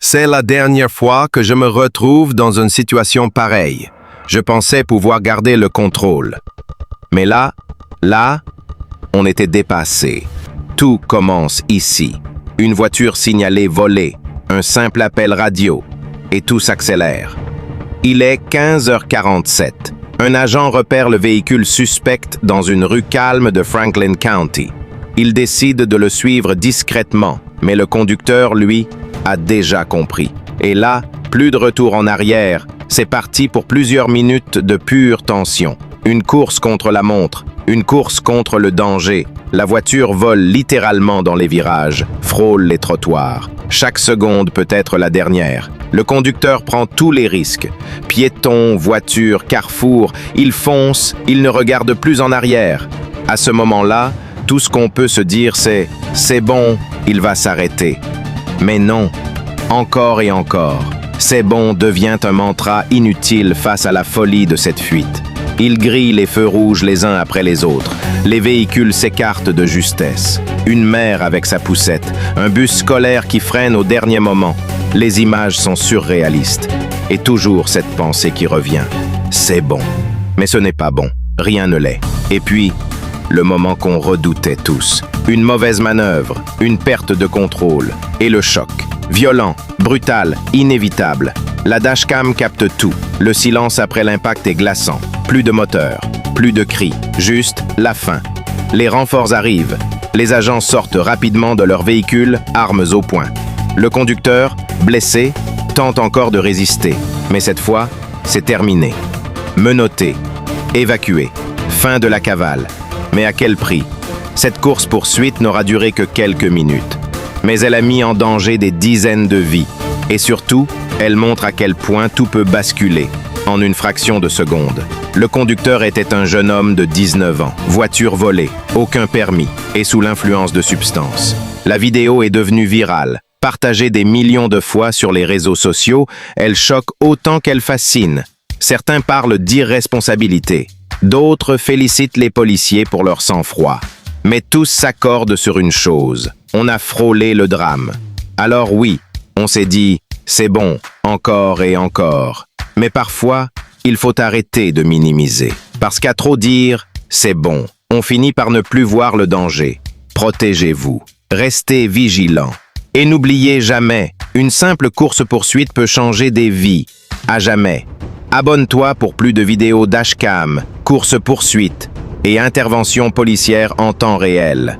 C'est la dernière fois que je me retrouve dans une situation pareille. Je pensais pouvoir garder le contrôle. Mais là, on était dépassé. Tout commence ici. Une voiture signalée volée, un simple appel radio, et tout s'accélère. Il est 15h47. Un agent repère le véhicule suspect dans une rue calme de Franklin County. Il décide de le suivre discrètement, mais le conducteur, lui, a déjà compris. Et là, plus de retour en arrière. C'est parti pour plusieurs minutes de pure tension. Une course contre la montre, une course contre le danger. La voiture vole littéralement dans les virages, frôle les trottoirs. Chaque seconde peut être la dernière. Le conducteur prend tous les risques. Piétons, voitures, carrefour, il fonce, il ne regarde plus en arrière. À ce moment-là, tout ce qu'on peut se dire, c'est bon, il va s'arrêter. Mais non, encore et encore. C'est bon devient un mantra inutile face à la folie de cette fuite. Il grille les feux rouges les uns après les autres. Les véhicules s'écartent de justesse. Une mère avec sa poussette, un bus scolaire qui freine au dernier moment. Les images sont surréalistes. Et toujours cette pensée qui revient. C'est bon. Mais ce n'est pas bon. Rien ne l'est. Et puis, le moment qu'on redoutait tous. Une mauvaise manœuvre, une perte de contrôle. Et le choc. Violent, brutal, inévitable. La dashcam capte tout. Le silence après l'impact est glaçant. Plus de moteur, plus de cris, juste la fin. Les renforts arrivent. Les agents sortent rapidement de leur véhicule, armes au poing. Le conducteur, blessé, tente encore de résister. Mais cette fois, c'est terminé. Menotté, évacué, fin de la cavale. Mais à quel prix? Cette course-poursuite n'aura duré que quelques minutes. Mais elle a mis en danger des dizaines de vies. Et surtout, elle montre à quel point tout peut basculer, en une fraction de seconde. Le conducteur était un jeune homme de 19 ans, voiture volée, aucun permis, et sous l'influence de substances. La vidéo est devenue virale. Partagée des millions de fois sur les réseaux sociaux, elle choque autant qu'elle fascine. Certains parlent d'irresponsabilité. D'autres félicitent les policiers pour leur sang-froid. Mais tous s'accordent sur une chose. On a frôlé le drame. Alors oui, on s'est dit, c'est bon, encore et encore. Mais parfois, il faut arrêter de minimiser. Parce qu'à trop dire, c'est bon. On finit par ne plus voir le danger. Protégez-vous. Restez vigilants. Et n'oubliez jamais, une simple course-poursuite peut changer des vies. À jamais. Abonne-toi pour plus de vidéos dashcam, course-poursuite et interventions policières en temps réel.